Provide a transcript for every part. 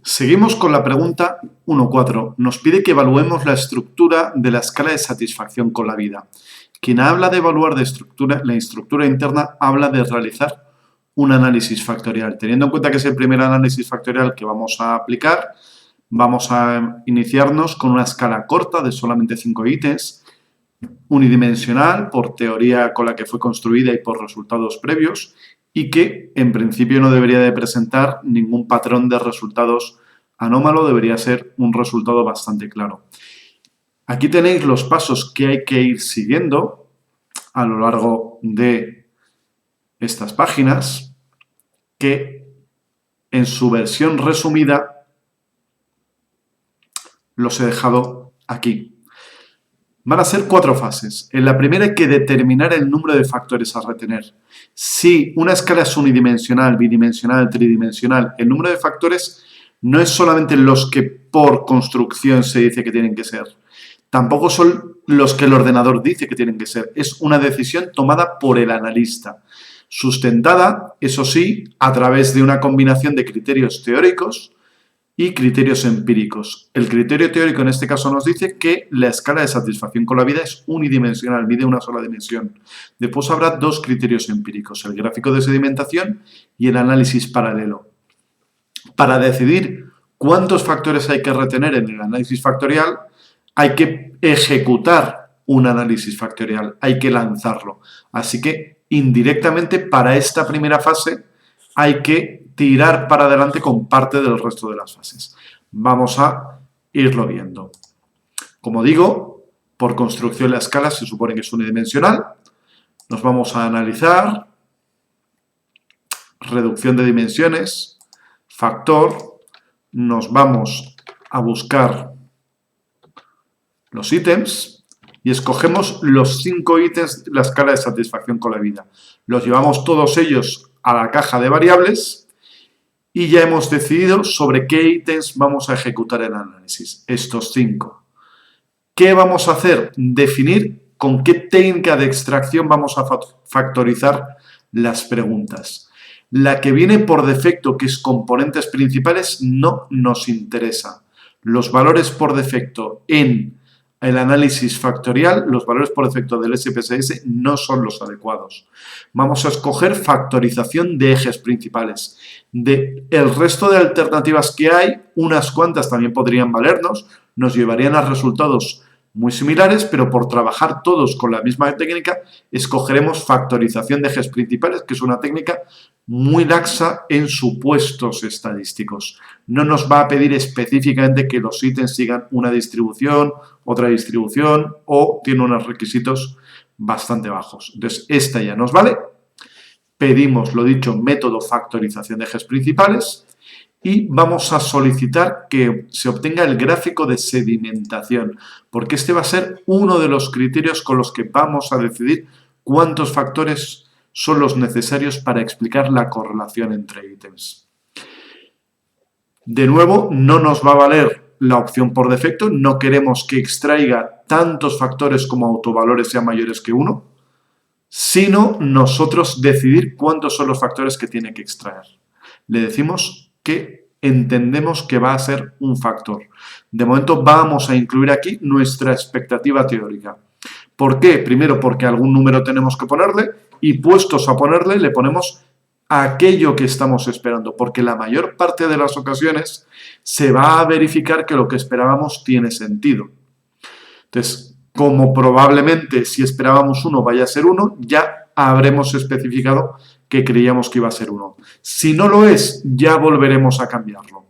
Seguimos con la pregunta 1.4. Nos pide que evaluemos la estructura de la escala de satisfacción con la vida. Quien habla de evaluar la estructura interna habla de realizar un análisis factorial. Teniendo en cuenta que es el primer análisis factorial que vamos a aplicar, vamos a iniciarnos con una escala corta de solamente 5 ítems, unidimensional por teoría con la que fue construida y por resultados previos, y que en principio no debería de presentar ningún patrón de resultados anómalo, debería ser un resultado bastante claro. Aquí tenéis los pasos que hay que ir siguiendo a lo largo de estas páginas, que en su versión resumida los he dejado aquí. Van a ser 4 fases. En la primera hay que determinar el número de factores a retener. Si una escala es unidimensional, bidimensional, tridimensional, el número de factores no es solamente los que por construcción se dice que tienen que ser. Tampoco son los que el ordenador dice que tienen que ser. Es una decisión tomada por el analista. Sustentada, eso sí, a través de una combinación de criterios teóricos y criterios empíricos. El criterio teórico en este caso nos dice que la escala de satisfacción con la vida es unidimensional, mide una sola dimensión. Después habrá 2 criterios empíricos, el gráfico de sedimentación y el análisis paralelo. Para decidir cuántos factores hay que retener en el análisis factorial, hay que ejecutar un análisis factorial, hay que lanzarlo. Así que indirectamente para esta primera fase hay que tirar para adelante con parte del resto de las fases. Vamos a irlo viendo. Como digo, por construcción la escala se supone que es unidimensional. Nos vamos a analizar, reducción de dimensiones, factor, nos vamos a buscar los ítems y escogemos los 5 ítems de la escala de satisfacción con la vida. Los llevamos todos ellos a la caja de variables y ya hemos decidido sobre qué ítems vamos a ejecutar el análisis, estos 5. ¿Qué vamos a hacer? Definir con qué técnica de extracción vamos a factorizar las preguntas. La que viene por defecto, que es componentes principales, no nos interesa. Los valores por defecto en el análisis factorial, los valores por defecto del SPSS no son los adecuados. Vamos a escoger factorización de ejes principales. De el resto de alternativas que hay, unas cuantas también podrían valernos, nos llevarían a resultados muy similares, pero por trabajar todos con la misma técnica, escogeremos factorización de ejes principales, que es una técnica muy laxa en supuestos estadísticos. No nos va a pedir específicamente que los ítems sigan una distribución, otra distribución, o tiene unos requisitos bastante bajos. Entonces, esta ya nos vale. Pedimos, lo dicho, método factorización de ejes principales y vamos a solicitar que se obtenga el gráfico de sedimentación, porque este va a ser uno de los criterios con los que vamos a decidir cuántos factores son los necesarios para explicar la correlación entre ítems. De nuevo, no nos va a valer la opción por defecto, no queremos que extraiga tantos factores como autovalores sean mayores que 1, sino nosotros decidir cuántos son los factores que tiene que extraer. Le decimos que entendemos que va a ser un factor. De momento vamos a incluir aquí nuestra expectativa teórica. ¿Por qué? Primero porque algún número tenemos que ponerle y puestos a ponerle le ponemos aquello que estamos esperando, porque la mayor parte de las ocasiones se va a verificar que lo que esperábamos tiene sentido. Entonces, como probablemente si esperábamos 1 vaya a ser 1, ya habremos especificado que creíamos que iba a ser 1. Si no lo es, ya volveremos a cambiarlo.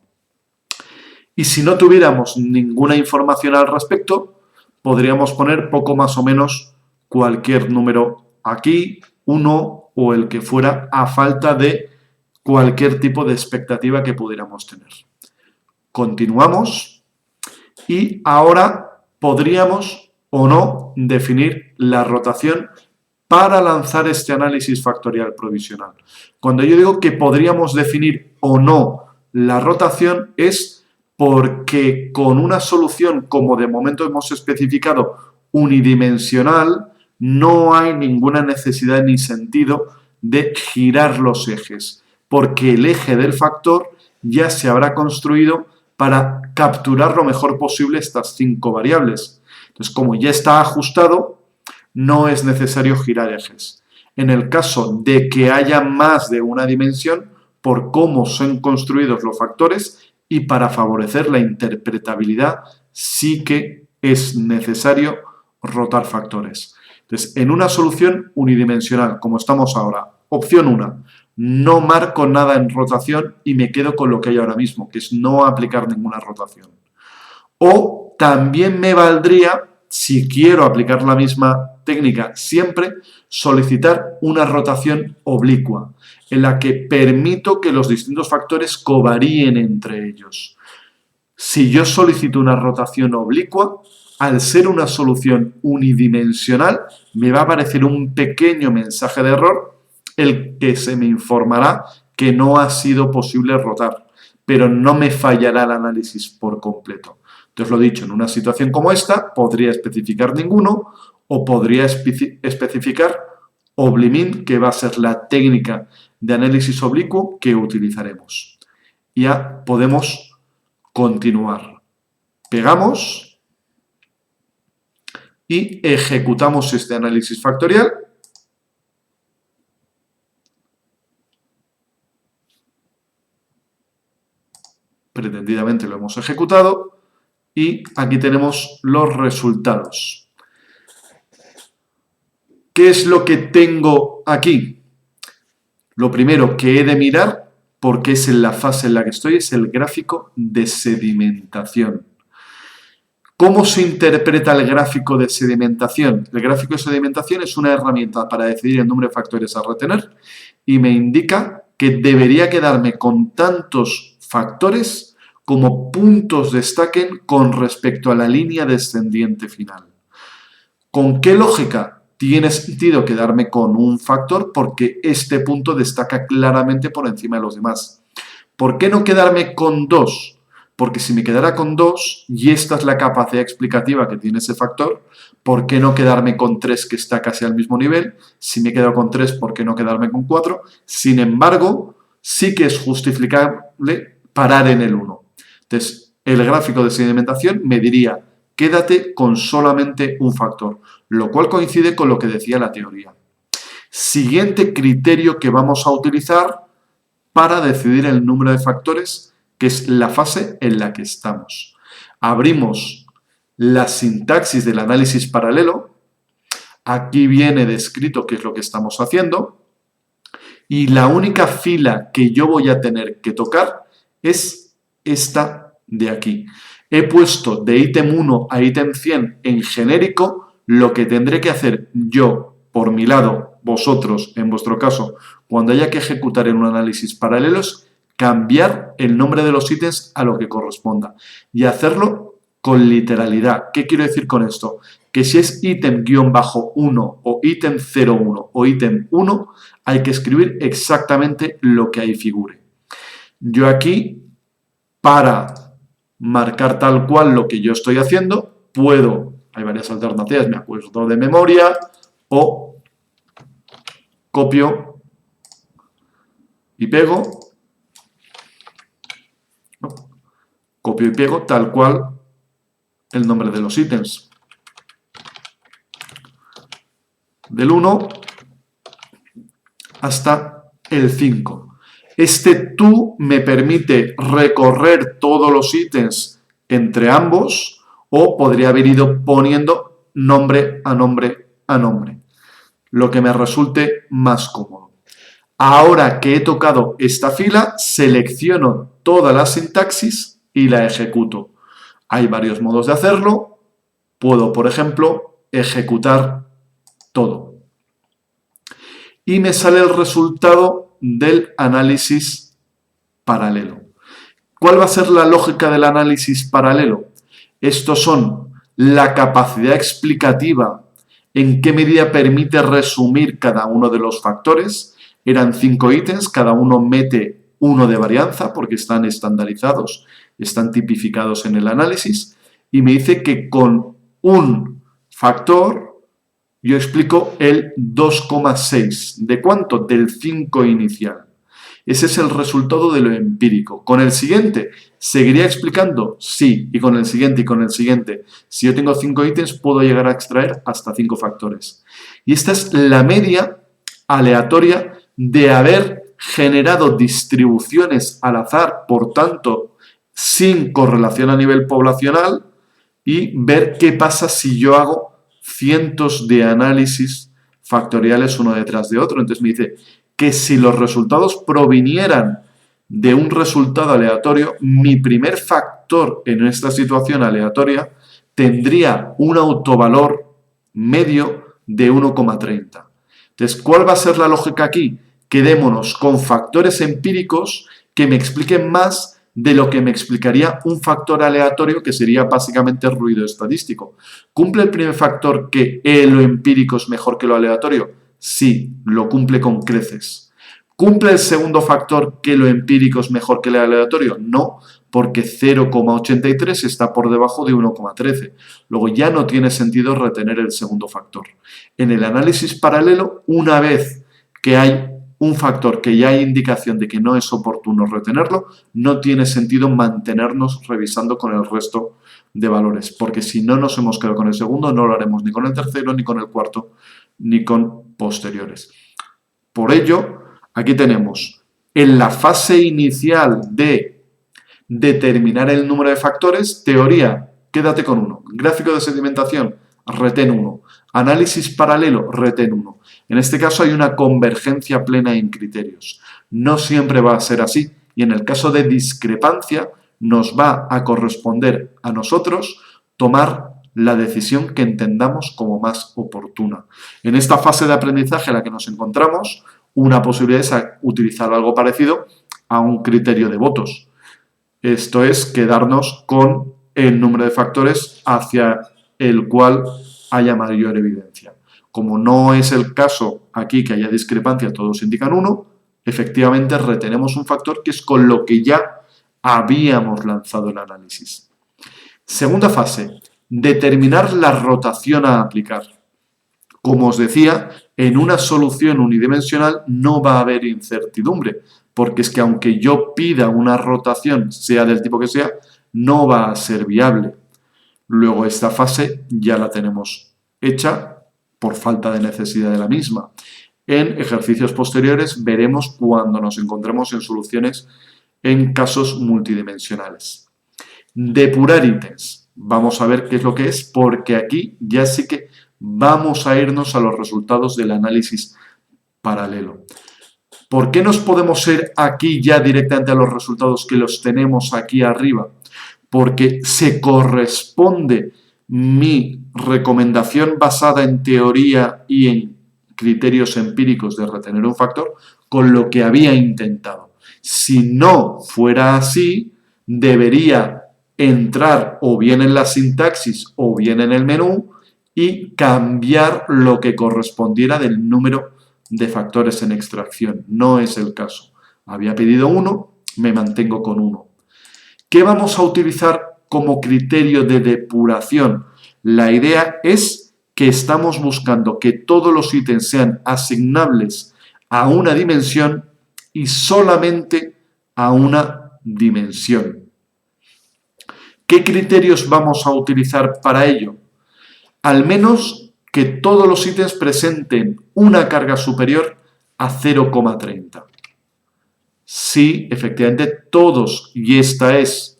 Y si no tuviéramos ninguna información al respecto, podríamos poner poco más o menos cualquier número aquí, 1 o el que fuera, a falta de cualquier tipo de expectativa que pudiéramos tener. Continuamos y ahora podríamos o no definir la rotación para lanzar este análisis factorial provisional. Cuando yo digo que podríamos definir o no la rotación es porque con una solución como de momento hemos especificado unidimensional no hay ninguna necesidad ni sentido de girar los ejes, porque el eje del factor ya se habrá construido para capturar lo mejor posible estas 5 variables. Entonces, como ya está ajustado, no es necesario girar ejes. En el caso de que haya más de una dimensión, por cómo son construidos los factores y para favorecer la interpretabilidad, sí que es necesario rotar factores. Entonces, en una solución unidimensional, como estamos ahora, opción 1, no marco nada en rotación y me quedo con lo que hay ahora mismo, que es no aplicar ninguna rotación. O también me valdría, si quiero aplicar la misma técnica siempre, solicitar una rotación oblicua, en la que permito que los distintos factores covaríen entre ellos. Si yo solicito una rotación oblicua, al ser una solución unidimensional, me va a aparecer un pequeño mensaje de error, el que se me informará que no ha sido posible rotar, pero no me fallará el análisis por completo. Entonces, lo dicho, en una situación como esta, podría especificar ninguno o podría especificar oblimin, que va a ser la técnica de análisis oblicuo que utilizaremos. Ya podemos continuar. Pegamos y ejecutamos este análisis factorial. Pretendidamente lo hemos ejecutado y aquí tenemos los resultados. ¿Qué es lo que tengo aquí? Lo primero que he de mirar, porque es en la fase en la que estoy, es el gráfico de sedimentación. ¿Cómo se interpreta el gráfico de sedimentación? El gráfico de sedimentación es una herramienta para decidir el número de factores a retener y me indica que debería quedarme con tantos factores como puntos destaquen con respecto a la línea descendiente final. ¿Con qué lógica? Tiene sentido quedarme con un factor porque este punto destaca claramente por encima de los demás. ¿Por qué no quedarme con 2? Porque si me quedara con 2 y esta es la capacidad explicativa que tiene ese factor, ¿por qué no quedarme con 3 que está casi al mismo nivel? Si me quedo con 3, ¿por qué no quedarme con 4? Sin embargo, sí que es justificable parar en el 1. Entonces, el gráfico de sedimentación me diría, quédate con solamente un factor, lo cual coincide con lo que decía la teoría. Siguiente criterio que vamos a utilizar para decidir el número de factores, que es la fase en la que estamos. Abrimos la sintaxis del análisis paralelo. Aquí viene descrito qué es lo que estamos haciendo. Y la única fila que yo voy a tener que tocar es esta de aquí. He puesto de ítem 1 a ítem 100 en genérico. Lo que tendré que hacer yo, por mi lado, vosotros, en vuestro caso, cuando haya que ejecutar en un análisis paralelo, es cambiar el nombre de los ítems a lo que corresponda y hacerlo con literalidad. ¿Qué quiero decir con esto? Que si es ítem-1 o ítem 01 o ítem 1, hay que escribir exactamente lo que ahí figure. Yo aquí, para marcar tal cual lo que yo estoy haciendo, puedo, hay varias alternativas, me acuerdo de memoria, o copio y pego, ¿no? Copio y pego tal cual el nombre de los ítems. Del 1 hasta el 5. Este to me permite recorrer todos los ítems entre ambos o podría haber ido poniendo nombre a nombre a nombre, lo que me resulte más cómodo. Ahora que he tocado esta fila, selecciono toda la sintaxis y la ejecuto. Hay varios modos de hacerlo. Puedo, por ejemplo, ejecutar todo. Y me sale el resultado del análisis paralelo. ¿Cuál va a ser la lógica del análisis paralelo? Estos son la capacidad explicativa, en qué medida permite resumir cada uno de los factores. Eran 5 ítems, cada uno mete 1 de varianza porque están estandarizados, están tipificados en el análisis. Y me dice que con un factor yo explico el 2,6. ¿De cuánto? Del 5 inicial. Ese es el resultado de lo empírico. Con el siguiente, ¿seguiría explicando? Sí, y con el siguiente, y con el siguiente. Si yo tengo 5 ítems, puedo llegar a extraer hasta 5 factores. Y esta es la media aleatoria de haber generado distribuciones al azar, por tanto, sin correlación a nivel poblacional, y ver qué pasa si yo hago cientos de análisis factoriales uno detrás de otro. Entonces me dice que si los resultados provinieran de un resultado aleatorio, mi primer factor en esta situación aleatoria tendría un autovalor medio de 1,30. Entonces, ¿cuál va a ser la lógica aquí? Quedémonos con factores empíricos que me expliquen más de lo que me explicaría un factor aleatorio, que sería básicamente ruido estadístico. ¿Cumple el primer factor que lo empírico es mejor que lo aleatorio? Sí, lo cumple con creces. ¿Cumple el segundo factor que lo empírico es mejor que lo aleatorio? No, porque 0,83 está por debajo de 1,13. Luego ya no tiene sentido retener el segundo factor. En el análisis paralelo, una vez que hay un factor que ya hay indicación de que no es oportuno retenerlo, no tiene sentido mantenernos revisando con el resto de valores, porque si no nos hemos quedado con el segundo, no lo haremos ni con el tercero, ni con el cuarto, ni con posteriores. Por ello, aquí tenemos en la fase inicial de determinar el número de factores, teoría, quédate con 1. Gráfico de sedimentación, retén 1. Análisis paralelo, retén 1. En este caso hay una convergencia plena en criterios. No siempre va a ser así y en el caso de discrepancia nos va a corresponder a nosotros tomar la decisión que entendamos como más oportuna. En esta fase de aprendizaje en la que nos encontramos, una posibilidad es utilizar algo parecido a un criterio de votos. Esto es quedarnos con el número de factores hacia el cual haya mayor evidencia. Como no es el caso aquí que haya discrepancia, todos indican 1, efectivamente retenemos un factor que es con lo que ya habíamos lanzado el análisis. Segunda fase, determinar la rotación a aplicar. Como os decía, en una solución unidimensional no va a haber incertidumbre, porque es que aunque yo pida una rotación, sea del tipo que sea, no va a ser viable. Luego esta fase ya la tenemos hecha por falta de necesidad de la misma. En ejercicios posteriores veremos cuando nos encontremos en soluciones en casos multidimensionales. Depurar ítems. Vamos a ver qué es lo que es, porque aquí ya sí que vamos a irnos a los resultados del análisis paralelo. ¿Por qué nos podemos ir aquí ya directamente a los resultados que los tenemos aquí arriba? Porque se corresponde mi recomendación basada en teoría y en criterios empíricos de retener un factor con lo que había intentado. Si no fuera así, debería entrar o bien en la sintaxis o bien en el menú y cambiar lo que correspondiera del número de factores en extracción. No es el caso. Había pedido 1, me mantengo con 1. ¿Qué vamos a utilizar como criterio de depuración? La idea es que estamos buscando que todos los ítems sean asignables a una dimensión y solamente a una dimensión. ¿Qué criterios vamos a utilizar para ello? Al menos que todos los ítems presenten una carga superior a 0,30. Sí, efectivamente, todos, y esta es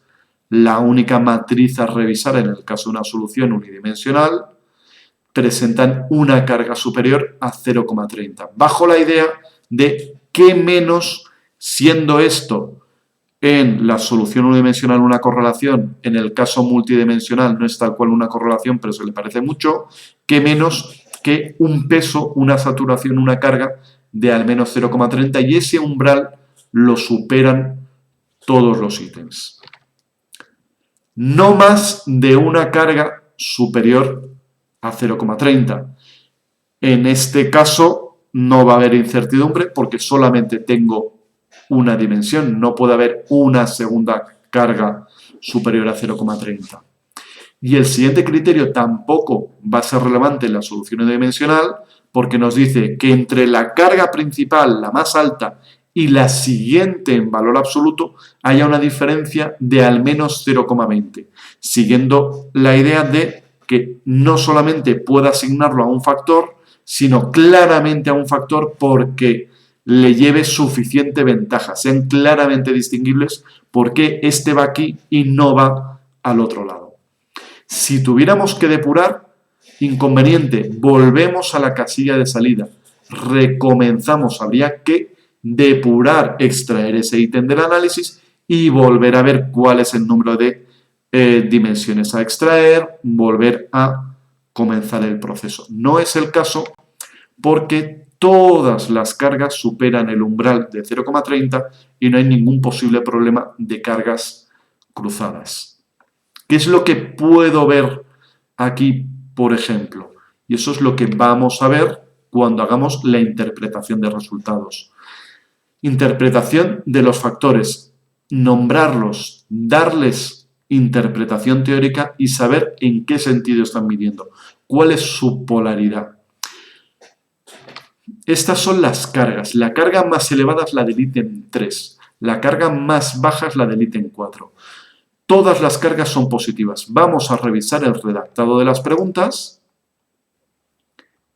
la única matriz a revisar en el caso de una solución unidimensional, presentan una carga superior a 0,30. Bajo la idea de que menos, siendo esto en la solución unidimensional una correlación, en el caso multidimensional no es tal cual una correlación, pero se le parece mucho, que menos que un peso, una saturación, una carga de al menos 0,30 y ese umbral lo superan todos los ítems. No más de una carga superior a 0,30. En este caso no va a haber incertidumbre porque solamente tengo una dimensión, no puede haber una segunda carga superior a 0,30. Y el siguiente criterio tampoco va a ser relevante en la solución unidimensional porque nos dice que entre la carga principal, la más alta, y la siguiente en valor absoluto haya una diferencia de al menos 0,20, siguiendo la idea de que no solamente pueda asignarlo a un factor, sino claramente a un factor porque le lleve suficiente ventaja, sean claramente distinguibles porque este va aquí y no va al otro lado. Si tuviéramos que depurar, inconveniente, volvemos a la casilla de salida, recomenzamos, habría que depurar, extraer ese ítem del análisis y volver a ver cuál es el número de dimensiones a extraer, volver a comenzar el proceso. No es el caso porque todas las cargas superan el umbral de 0,30 y no hay ningún posible problema de cargas cruzadas. ¿Qué es lo que puedo ver aquí, por ejemplo? Y eso es lo que vamos a ver cuando hagamos la interpretación de resultados. Interpretación de los factores, nombrarlos, darles interpretación teórica y saber en qué sentido están midiendo, cuál es su polaridad. Estas son las cargas. La carga más elevada es la del ítem 3. La carga más baja es la del ítem 4. Todas las cargas son positivas. Vamos a revisar el redactado de las preguntas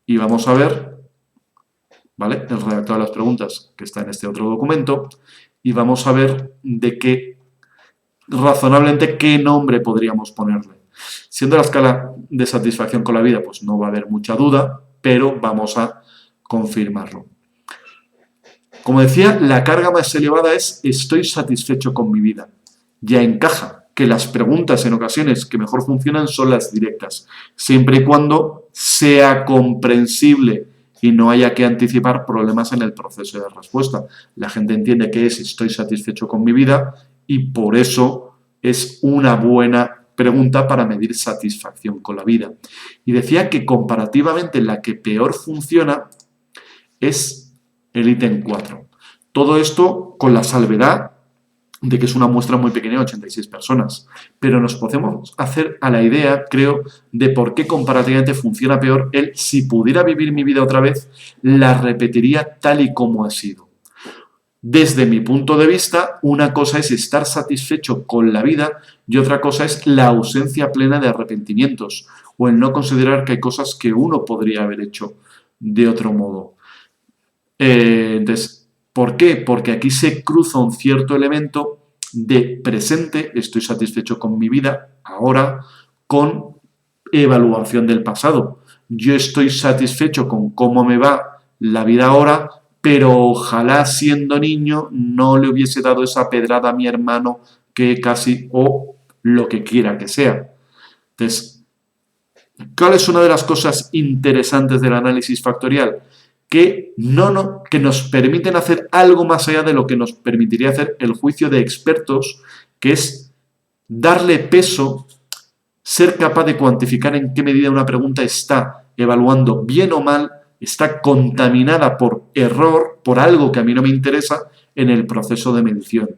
y vamos a ver, ¿vale?, el redactado de las preguntas que está en este otro documento y vamos a ver de qué, razonablemente, qué nombre podríamos ponerle. Siendo la escala de satisfacción con la vida, pues no va a haber mucha duda, pero vamos a confirmarlo. Como decía, la carga más elevada es estoy satisfecho con mi vida. Ya encaja que las preguntas en ocasiones que mejor funcionan son las directas, siempre y cuando sea comprensible y no haya que anticipar problemas en el proceso de respuesta. La gente entiende que es estoy satisfecho con mi vida y por eso es una buena pregunta para medir satisfacción con la vida. Y decía que comparativamente la que peor funciona es el ítem 4. Todo esto con la salvedad de que es una muestra muy pequeña de 86 personas. Pero nos podemos hacer a la idea, creo, de por qué comparativamente funciona peor el si pudiera vivir mi vida otra vez, la repetiría tal y como ha sido. Desde mi punto de vista, una cosa es estar satisfecho con la vida y otra cosa es la ausencia plena de arrepentimientos o el no considerar que hay cosas que uno podría haber hecho de otro modo. Entonces, ¿por qué? Porque aquí se cruza un cierto elemento de presente, estoy satisfecho con mi vida ahora, con evaluación del pasado. Yo estoy satisfecho con cómo me va la vida ahora, pero ojalá siendo niño no le hubiese dado esa pedrada a mi hermano que casi, o lo que quiera que sea. Entonces, ¿cuál es una de las cosas interesantes del análisis factorial? Que nos permiten hacer algo más allá de lo que nos permitiría hacer el juicio de expertos, que es darle peso, ser capaz de cuantificar en qué medida una pregunta está evaluando bien o mal, está contaminada por error, por algo que a mí no me interesa en el proceso de medición.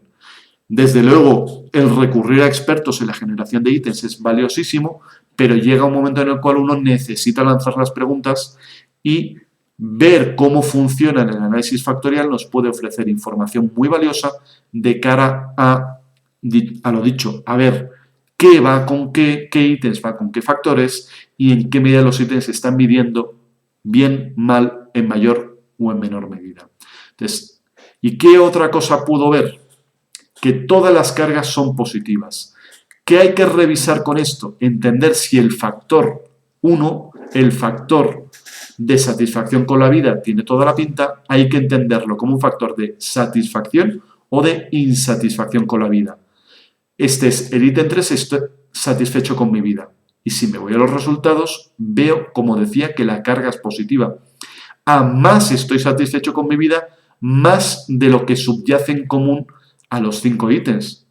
Desde luego, el recurrir a expertos en la generación de ítems es valiosísimo, pero llega un momento en el cual uno necesita lanzar las preguntas y ver cómo funciona el análisis factorial nos puede ofrecer información muy valiosa de cara a lo dicho, a ver qué va con qué ítems va con qué factores y en qué medida los ítems se están midiendo bien, mal, en mayor o en menor medida. Entonces, ¿y qué otra cosa puedo ver? Que todas las cargas son positivas. ¿Qué hay que revisar con esto? Entender si el factor 1, el factor de satisfacción con la vida, tiene toda la pinta, hay que entenderlo como un factor de satisfacción o de insatisfacción con la vida. Este es el ítem 3, estoy satisfecho con mi vida. Y si me voy a los resultados, veo, como decía, que la carga es positiva. A más estoy satisfecho con mi vida, más de lo que subyace en común a los 5 ítems.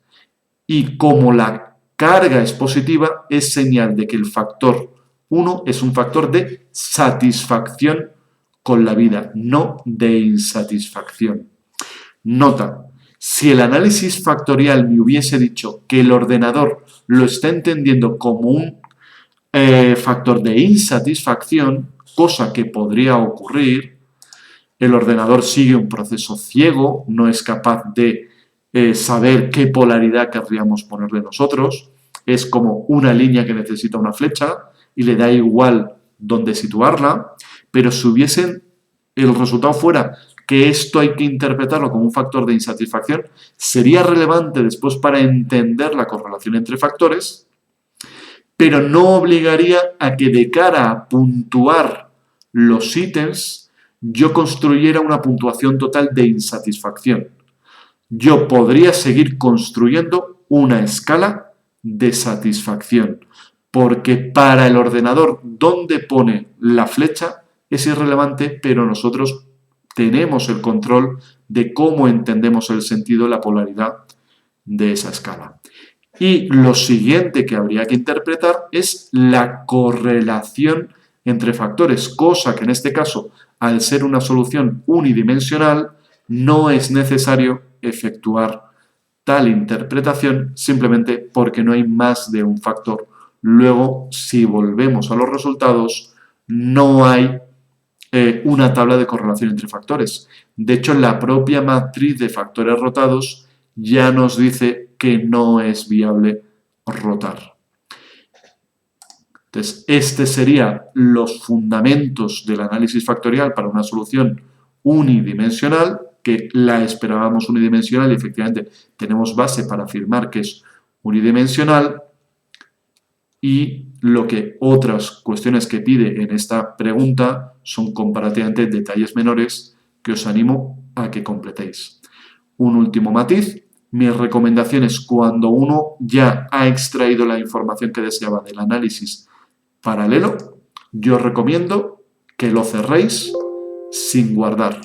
Y como la carga es positiva, es señal de que el factor 1 es un factor de satisfacción con la vida, no de insatisfacción. Nota, si el análisis factorial me hubiese dicho que el ordenador lo está entendiendo como un factor de insatisfacción, cosa que podría ocurrir, El ordenador sigue un proceso ciego, no es capaz de saber qué polaridad querríamos ponerle nosotros. Es como una línea que necesita una flecha y le da igual dónde situarla, pero si el resultado fuera que esto hay que interpretarlo como un factor de insatisfacción, sería relevante después para entender la correlación entre factores, pero no obligaría a que de cara a puntuar los ítems yo construyera una puntuación total de insatisfacción. Yo podría seguir construyendo una escala de satisfacción, porque para el ordenador dónde pone la flecha es irrelevante, pero nosotros tenemos el control de cómo entendemos el sentido, la polaridad de esa escala. Y lo siguiente que habría que interpretar es la correlación entre factores, cosa que en este caso, al ser una solución unidimensional, no es necesario efectuar tal interpretación simplemente porque no hay más de un factor. Luego, si volvemos a los resultados, no hay una tabla de correlación entre factores. De hecho, la propia matriz de factores rotados ya nos dice que no es viable rotar. Entonces, este serían los fundamentos del análisis factorial para una solución unidimensional, que la esperábamos unidimensional y efectivamente tenemos base para afirmar que es unidimensional. Y lo que otras cuestiones que pide en esta pregunta son comparativamente detalles menores que os animo a que completéis. Un último matiz. Mi recomendación es cuando uno ya ha extraído la información que deseaba del análisis paralelo, yo recomiendo que lo cerréis sin guardar.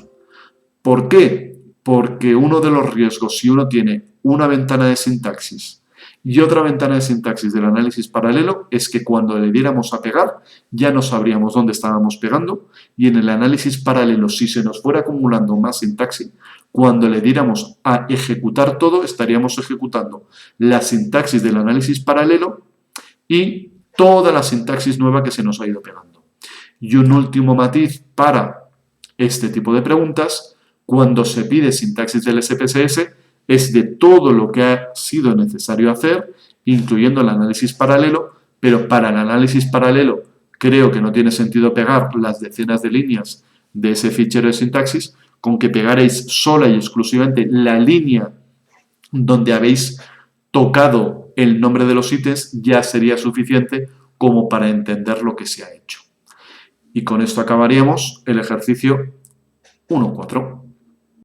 ¿Por qué? Porque uno de los riesgos, si uno tiene una ventana de sintaxis y otra ventana de sintaxis del análisis paralelo, es que cuando le diéramos a pegar ya no sabríamos dónde estábamos pegando, y en el análisis paralelo, si se nos fuera acumulando más sintaxis, cuando le diéramos a ejecutar todo, estaríamos ejecutando la sintaxis del análisis paralelo y toda la sintaxis nueva que se nos ha ido pegando. Y un último matiz para este tipo de preguntas: cuando se pide sintaxis del SPSS, es de todo lo que ha sido necesario hacer, incluyendo el análisis paralelo, pero para el análisis paralelo creo que no tiene sentido pegar las decenas de líneas de ese fichero de sintaxis. Con que pegaréis sola y exclusivamente la línea donde habéis tocado el nombre de los ítems ya sería suficiente como para entender lo que se ha hecho. Y con esto acabaríamos el ejercicio 1.4.